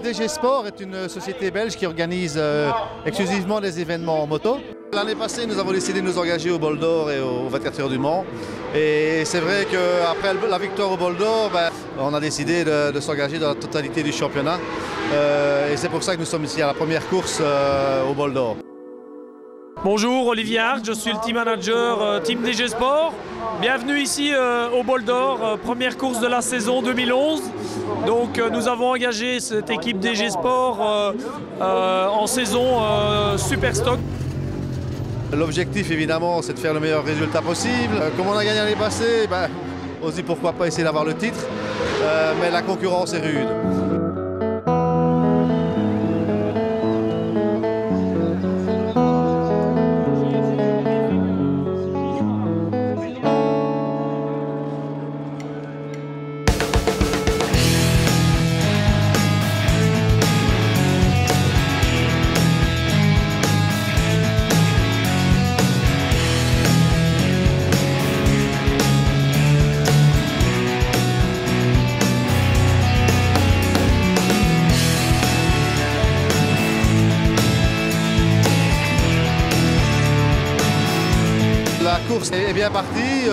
DG Sport est une société belge qui organise exclusivement des événements en moto. L'année passée, nous avons décidé de nous engager au Bol d'Or et aux 24 heures du Mans. Et c'est vrai qu'après la victoire au Bol d'Or, on a décidé de s'engager dans la totalité du championnat. Et c'est pour ça que nous sommes ici à la première course au Bol d'Or. Bonjour, Olivier Hart, je suis le team manager Team DG Sport. Bienvenue ici au Bol d'Or, première course de la saison 2011. Donc nous avons engagé cette équipe DG Sport en saison Super Stock. L'objectif évidemment c'est de faire le meilleur résultat possible. Comme on a gagné l'année passée, on se dit pourquoi pas essayer d'avoir le titre, mais la concurrence est rude. La course est bien partie,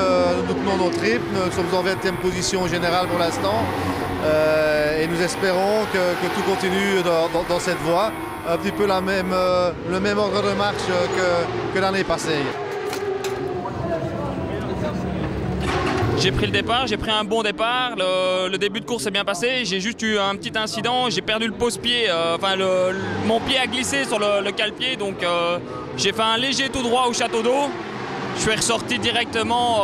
nous tenons notre rythme, nous sommes en 20e position générale pour l'instant et nous espérons que tout continue dans cette voie, un petit peu le même ordre de marche que l'année passée. J'ai pris le départ, j'ai pris un bon départ, le début de course s'est bien passé, j'ai juste eu un petit incident, j'ai perdu le pose-pied, mon pied a glissé sur le cale-pied, donc j'ai fait un léger tout droit au château d'eau. Je suis ressorti directement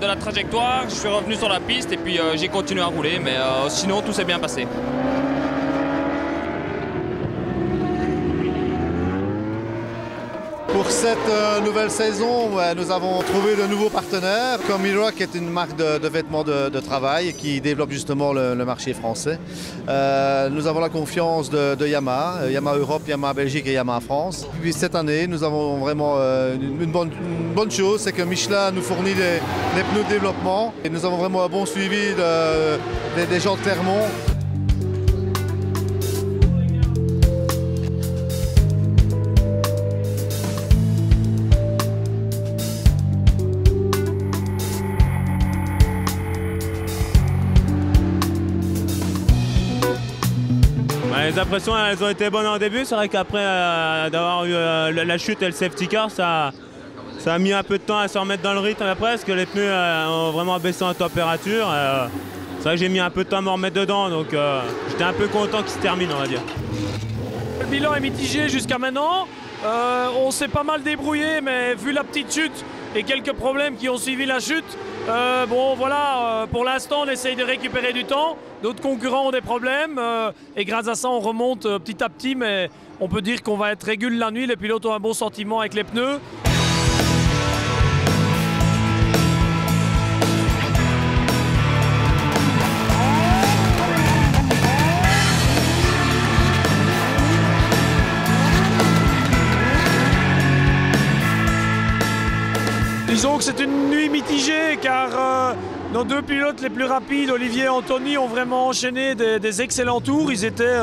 de la trajectoire, je suis revenu sur la piste et puis j'ai continué à rouler, mais sinon tout s'est bien passé. Pour cette nouvelle saison, nous avons trouvé de nouveaux partenaires, comme Miroc est une marque de vêtements de travail qui développe justement le marché français. Nous avons la confiance de Yamaha, Yamaha Europe, Yamaha Belgique et Yamaha France. Puis cette année, nous avons vraiment une bonne chose, c'est que Michelin nous fournit des pneus de développement. Et nous avons vraiment un bon suivi des gens de Clermont. Les impressions elles ont été bonnes en début, c'est vrai qu'après d'avoir eu la chute et le safety car, ça a mis un peu de temps à se remettre dans le rythme après, parce que les pneus ont vraiment baissé en température. C'est vrai que j'ai mis un peu de temps à me remettre dedans, donc j'étais un peu content qu'il se termine, on va dire. Le bilan est mitigé jusqu'à maintenant, on s'est pas mal débrouillé, mais vu la petite chute et quelques problèmes qui ont suivi la chute, bon voilà, pour l'instant on essaye de récupérer du temps, d'autres concurrents ont des problèmes et grâce à ça on remonte petit à petit, mais on peut dire qu'on va être régul la nuit, les pilotes ont un bon sentiment avec les pneus. Disons que c'est une nuit mitigée car nos deux pilotes les plus rapides, Olivier et Anthony, ont vraiment enchaîné des excellents tours. Ils étaient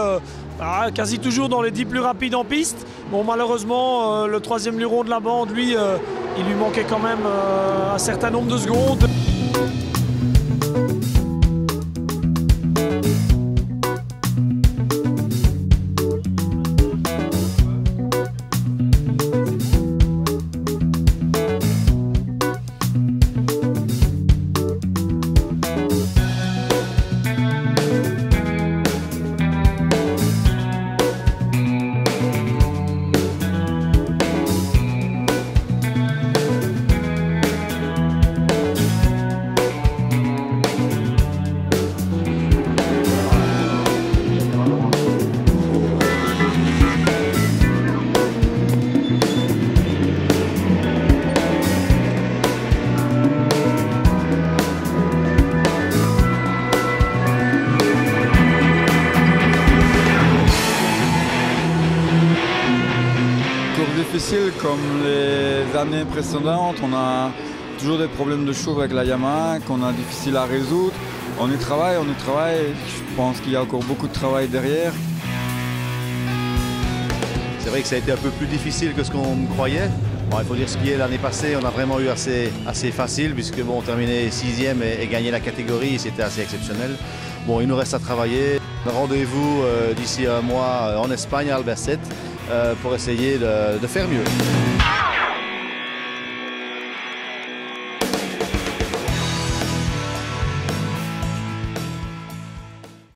quasi toujours dans les 10 plus rapides en piste. Bon, malheureusement, le troisième luron de la bande, lui, il lui manquait quand même un certain nombre de secondes. difficile comme les années précédentes. On a toujours des problèmes de chauffe avec la Yamaha qu'on a difficile à résoudre. On y travaille. Je pense qu'il y a encore beaucoup de travail derrière. C'est vrai que ça a été un peu plus difficile que ce qu'on croyait. Bon, il faut dire ce qui est, l'année passée, on a vraiment eu assez facile, puisque bon, terminer 6e et gagner la catégorie, c'était assez exceptionnel. Bon, il nous reste à travailler. Rendez-vous d'ici un mois en Espagne, à Albacete, pour essayer de faire mieux.